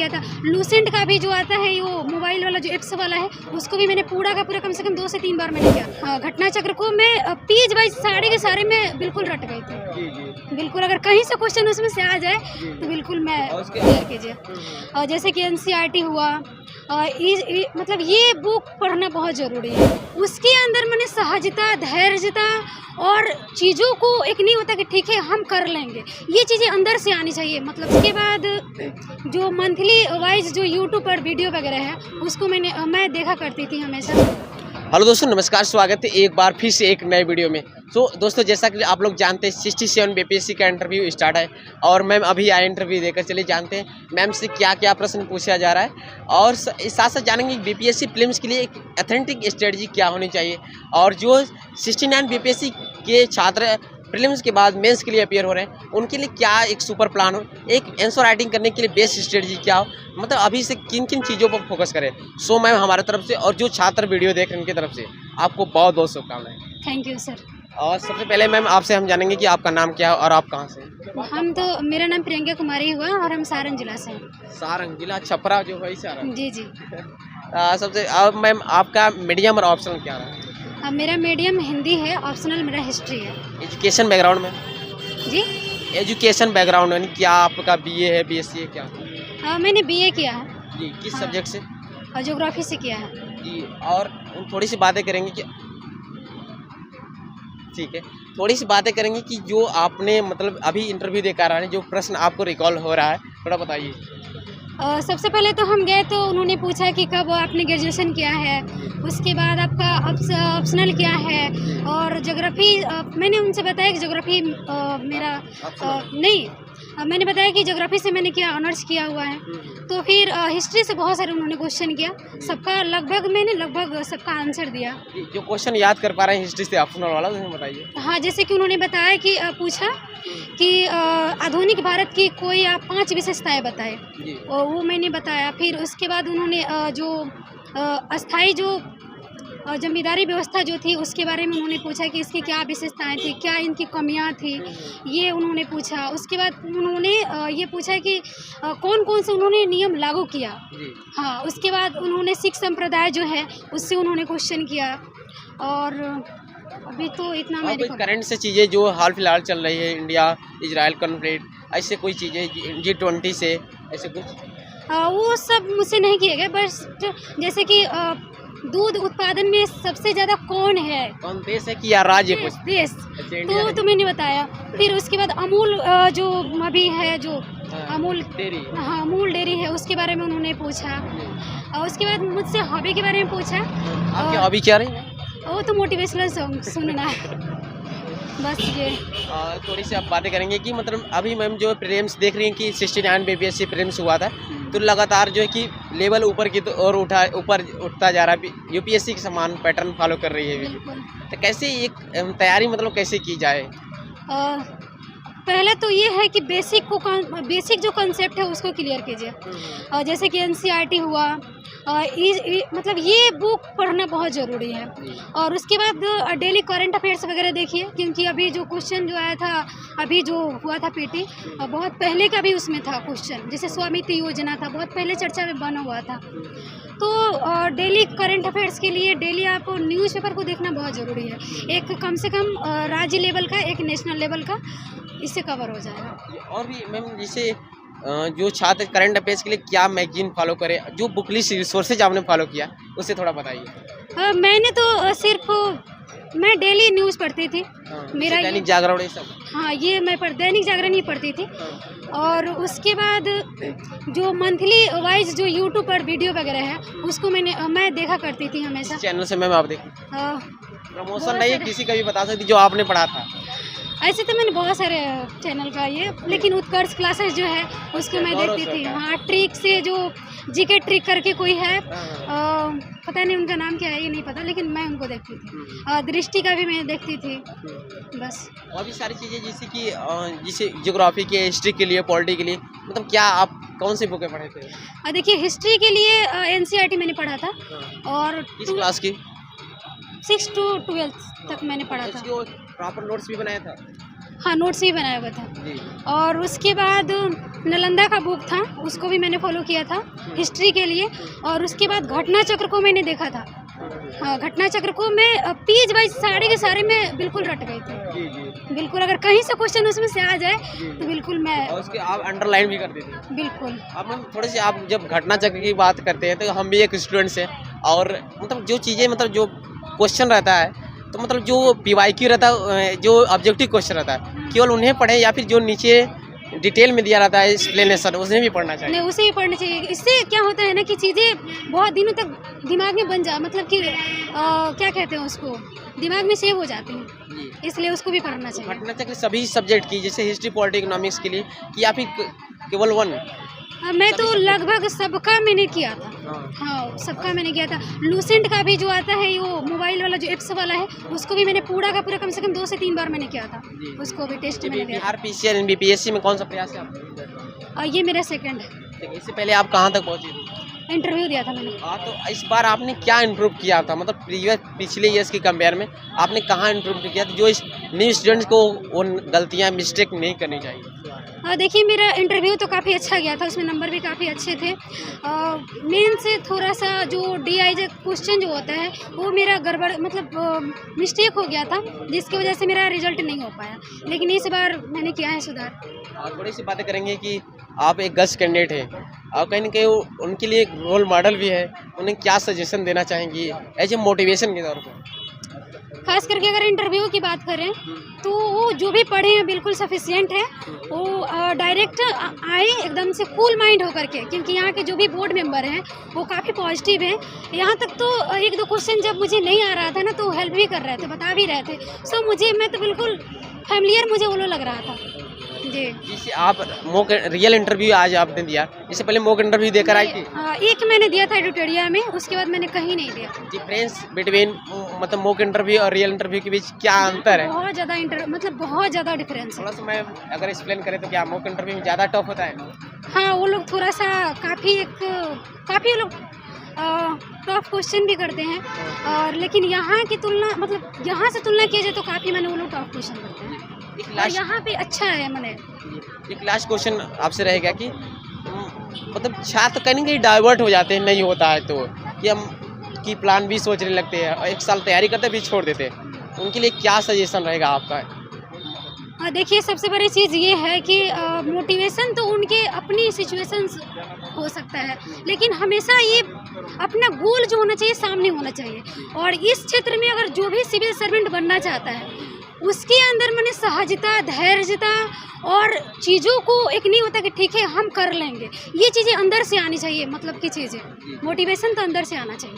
किया था। लूसेंट का भी जो आता है वो मोबाइल वाला जो एप्स वाला है, उसको भी मैंने पूरा का पूरा कम से कम 2 से 3 बार मैंने किया। हाँ, घटना चक्र को मैं पेज वाइज सारे के सारे मैं बिल्कुल रट गई थी। बिल्कुल, अगर कहीं से क्वेश्चन उसमें से आ जाए तो बिल्कुल मैं क्लियर कीजिए। और जैसे कि NCERT हुआ, मतलब ये बुक पढ़ना बहुत ज़रूरी है। उसके अंदर मैंने सहजता, धैर्यता और चीज़ों को एक नहीं होता कि ठीक है हम कर लेंगे, ये चीज़ें अंदर से आनी चाहिए। मतलब उसके बाद जो मंथली वाइज जो यूट्यूब पर वीडियो वगैरह है, उसको मैं देखा करती थी हमेशा। हेलो दोस्तों, नमस्कार। स्वागत है एक बार फिर से एक नए वीडियो में। दोस्तों, जैसा कि आप लोग जानते हैं 67 BPSC का इंटरव्यू स्टार्ट है और मैम अभी आए इंटरव्यू देकर। चलिए जानते हैं मैम से क्या क्या प्रश्न पूछा जा रहा है और साथ साथ जानेंगे BPSC प्रीलिम्स के लिए एक ऑथेंटिक स्ट्रेटजी क्या होनी चाहिए और जो 69 BPSC के छात्र प्रीलिम्स के बाद मेंस के लिए अपीयर हो रहे हैं उनके लिए क्या एक सुपर प्लान हो, एक आंसर राइटिंग करने के लिए बेस्ट स्ट्रेटजी क्या हो, मतलब अभी से किन किन चीज़ों पर फोकस करें। सो मैम हमारे तरफ से और जो छात्र वीडियो देख रहे हैं उनकी तरफ से आपको बहुत बहुत शुभकामनाएं। Thank you sir. और सबसे पहले मैम आपसे हम जानेंगे कि आपका नाम क्या है और आप कहाँ से हैं। मेरा नाम प्रियंका कुमारी हुआ और हम सारण जिला से हैं। सारंग जिला, छपरा जो है सारंग। जी जी। सबसे अब मैम आपका मीडियम और ऑप्शनल क्या रहा है। मेरा मीडियम हिंदी है, ऑप्शनल मेरा हिस्ट्री है। एजुकेशन बैकग्राउंड में जी, एजुकेशन बैकग्राउंड यानी क्या आपका BA है, BSc है, क्या मैंने BA किया है। जी, किस हाँ। सब्जेक्ट से। और ज्योग्राफी से किया है। जी, और थोड़ी सी बातें करेंगे कि ठीक है, थोड़ी सी बातें करेंगे कि जो आपने मतलब अभी इंटरव्यू देकर आ रहे हैं, जो प्रश्न आपको रिकॉल हो रहा है थोड़ा बताइए। सबसे पहले तो हम गए तो उन्होंने पूछा कि कब आपने ग्रेजुएशन किया है, उसके बाद आपका ऑप्शनल क्या है और ज्योग्राफी। मैंने उनसे बताया कि ज्योग्राफी मेरा नहीं, मैंने बताया कि ज्योग्राफी से मैंने किया, ऑनर्स किया हुआ है। तो फिर हिस्ट्री से बहुत सारे उन्होंने क्वेश्चन किया, सबका लगभग सबका आंसर दिया। जो क्वेश्चन याद कर पा रहे हैं हिस्ट्री से ऑप्शनल वाला तो बताइए। हाँ, जैसे कि उन्होंने बताया कि पूछा कि आधुनिक भारत की कोई आप 5 विशेषताएं बताएं, और वो मैंने बताया। फिर उसके बाद उन्होंने जो अस्थाई जो जमींदारी व्यवस्था जो थी उसके बारे में उन्होंने पूछा कि इसकी क्या विशेषताएं थी, क्या इनकी कमियां थी, ये उन्होंने पूछा। उसके बाद उन्होंने ये पूछा कि कौन कौन से उन्होंने नियम लागू किया। हाँ, उसके बाद उन्होंने सिख संप्रदाय जो है उससे उन्होंने क्वेश्चन किया। और अभी तो इतना मेरे को करंट से चीज़ें जो हाल फिलहाल चल रही है, इंडिया इजराइल कॉन्फ्लिक्ट, ऐसे कोई चीज़ें G20 से ऐसे कुछ वो सब मुझसे नहीं किए गए। बस जैसे कि दूध उत्पादन में सबसे ज़्यादा कौन देश है कि या राज्य कुछ देश, तो मैंने बताया। फिर उसके बाद अमूल जो अभी है जो अमूल डेयरी, हाँ अमूल डेयरी है, उसके बारे में उन्होंने पूछा। और उसके बाद मुझसे हॉबी के बारे में पूछा। आपकी हॉबी क्या रही है। वो तो मोटिवेशनल सॉन्ग सुनना है। बस ये थोड़ी सी आप बातें करेंगे कि मतलब अभी मैम जो प्रीलिम्स देख रही हैं कि 69 BPSC प्रीलिम्स हुआ था तो लगातार जो है कि लेवल ऊपर की तो और ऊपर उठता जा रहा है, UPSC के समान पैटर्न फॉलो कर रही है। तो कैसे एक तैयारी मतलब कैसे की जाए। पहले तो ये है कि बेसिक जो कॉन्सेप्ट है उसको क्लियर कीजिए। जैसे कि NCERT हुआ, मतलब ये बुक पढ़ना बहुत ज़रूरी है। और उसके बाद डेली करंट अफेयर्स वगैरह देखिए, क्योंकि अभी जो क्वेश्चन जो आया था, अभी जो हुआ था PT, बहुत पहले का भी उसमें था क्वेश्चन। जैसे स्वामित्व योजना था, बहुत पहले चर्चा में बना हुआ था। तो डेली करंट अफेयर्स के लिए डेली आप न्यूज़पेपर को देखना बहुत ज़रूरी है। एक कम से कम राज्य लेवल का, एक नेशनल लेवल का, इससे कवर हो जाएगा। और भी मैम जैसे जो छात्र करंट अफेयर्स के लिए क्या मैगजीन फॉलो करें, जो बुक लिस्ट रिसोर्सेज आपने फॉलो किया उससे थोड़ा बताइए। मैंने तो सिर्फ मैं डेली न्यूज़ पढ़ती थी। मेरा दैनिक जागरण ये सब। हाँ, ये मैं दैनिक जागरण ही पढ़ती थी। और उसके बाद जो मंथली वाइज जो यूट्यूब पर वीडियो वगैरह है उसको मैं देखा करती थी हमेशा। चैनल से मैम आप देखें, प्रमोशन नहीं है, किसी का भी बता सकती जो आपने पढ़ा था। ऐसे तो मैंने बहुत सारे चैनल का ये, लेकिन उत्कर्ष क्लासेस जो है उसको मैं देखती थी। हाँ, ट्रिक से जो GK ट्रिक करके कोई है, पता नहीं उनका नाम क्या है, ये नहीं पता, लेकिन मैं उनको देखती थी। दृष्टि का भी मैं देखती थी। बस और भी सारी चीज़ें जैसे कि जैसे ज्योग्राफी के, हिस्ट्री के लिए, पॉलिटी के लिए, मतलब क्या आप कौन सी बुकें पढ़े थे। देखिए, हिस्ट्री के लिए NCERT मैंने पढ़ा था। और किस क्लास की। 6 to 12 तक मैंने पढ़ा था। प्रॉपर नोट्स भी बनाया था। हाँ, नोट्स भी बनाया हुआ था। और उसके बाद नालंदा का बुक था, उसको भी मैंने फॉलो किया था हिस्ट्री के लिए। और उसके बाद घटना चक्र को मैंने देखा था। हाँ, घटना चक्र को मैं पेज वाइज सारे के सारे मैं बिल्कुल रट गई थी। बिल्कुल, अगर कहीं से क्वेश्चन उसमें से आ जाए तो बिल्कुल मैं और उसके आप अंडरलाइन भी कर देते हैं। बिल्कुल। अब मैम थोड़ी सी आप जब घटना चक्र की बात करते हैं तो हम भी एक स्टूडेंट्स हैं, और मतलब जो चीज़ें मतलब जो क्वेश्चन रहता है, तो मतलब जो PYQ रहता है, जो ऑब्जेक्टिव क्वेश्चन रहता है, केवल उन्हें पढ़ें या फिर जो नीचे डिटेल में दिया रहता है एक्सप्लेनेशन, उसे भी पढ़ना चाहिए? नहीं, उसे ही पढ़ना चाहिए। इससे क्या होता है ना कि चीज़ें बहुत दिनों तक दिमाग में बन मतलब कि क्या कहते हैं उसको, दिमाग में सेव हो जाती हैं, इसलिए उसको भी पढ़ना चाहिए। घटना चक्र सभी सब्जेक्ट की, जैसे हिस्ट्री, पॉलिटी, इकोनॉमिक्स के लिए, कि या फिर केवल वन? मैं तो लगभग सबका मैंने किया था। हाँ, सबका मैंने किया था। लूसेंट का भी जो आता है वो मोबाइल वाला जो एक्स वाला है, उसको भी मैंने पूरा का पूरा कम से कम 2 से 3 बार मैंने किया था। उसको भी टेस्ट मैंने दिया था। RPCR BPSC में कौन सा प्रयास है आपका? और ये मेरा सेकंड है। इससे पहले आप कहाँ तक पहुँचे थे? इंटरव्यू दिया था मैंने। हाँ, तो इस बार आपने क्या इम्प्रूव किया था, मतलब पिछले ईयर्स की कंपेयर में आपने कहाँ इम्प्रूव किया था, जो इस न्यू स्टूडेंट्स को उन गलतियाँ मिस्टेक नहीं करनी चाहिए? देखिए, मेरा इंटरव्यू तो काफ़ी अच्छा गया था, उसमें नंबर भी काफ़ी अच्छे थे। मेन से थोड़ा सा जो DIJ क्वेश्चन जो होता है वो मेरा गड़बड़ मतलब मिस्टेक हो गया था, जिसकी वजह से मेरा रिजल्ट नहीं हो पाया, लेकिन इस बार मैंने किया है सुधार। थोड़ी सी बातें करेंगे कि आप एक गर्ल्स कैंडिडेट हैं और कहीं ना कहीं उनके लिए एक रोल मॉडल भी है, उन्हें क्या सजेशन देना चाहेंगी एज ए मोटिवेशन के तौर पर? खास करके अगर इंटरव्यू की बात करें तो वो जो भी पढ़े हैं बिल्कुल सफिशिएंट है। वो डायरेक्ट आए एकदम से कूल माइंड होकर के, क्योंकि यहाँ के जो भी बोर्ड मेंबर हैं वो काफ़ी पॉजिटिव हैं। यहाँ तक तो 1-2 क्वेश्चन जब मुझे नहीं आ रहा था ना तो हेल्प भी कर रहे थे, बता भी रहे थे। सो मैं तो बिल्कुल फैमिलियर मुझे वो लग रहा था जी। जिससे आप मॉक रियल इंटरव्यू आज आपने दिया, इससे पहले मॉक इंटरव्यू देकर आई थी? एक मैंने दिया था एडिटोरिया में, उसके बाद मैंने कहीं नहीं दिया। डिफरेंस बिटवीन मतलब मॉक इंटरव्यू और रियल इंटरव्यू के बीच क्या अंतर है? बहुत ज़्यादा बहुत ज़्यादा डिफरेंस है। थोड़ा सा मैं अगर एक्सप्लेन करें तो क्या मॉक इंटरव्यू में ज़्यादा टफ होता है? हाँ, वो लोग थोड़ा सा काफ़ी लोग टफ क्वेश्चन भी करते हैं, और लेकिन यहाँ की तुलना मतलब यहाँ से तुलना किया जाए तो काफ़ी मैंने वो लोग टफ क्वेश्चन करते हैं, और यहाँ पे अच्छा है। मैंने एक लास्ट क्वेश्चन आपसे रहेगा कि मतलब छात्र कहीं ना कहीं डाइवर्ट हो जाते हैं, नहीं होता है तो कि हम की प्लान भी सोचने लगते हैं और 1 साल तैयारी करते भी छोड़ देते हैं, उनके लिए क्या सजेशन रहेगा आपका? देखिए, सबसे बड़ी चीज़ ये है कि मोटिवेशन तो उनके अपनी सिचुएशंस हो सकता है, लेकिन हमेशा ये अपना गोल जो होना चाहिए सामने होना चाहिए। और इस क्षेत्र में अगर जो भी सिविल सर्वेंट बनना चाहता है उसके अंदर मैंने सहजता, धैर्यता और चीज़ों को एक नहीं होता कि ठीक है हम कर लेंगे, ये चीज़ें अंदर से आनी चाहिए। मतलब की चीज़ें मोटिवेशन तो अंदर से आना चाहिए।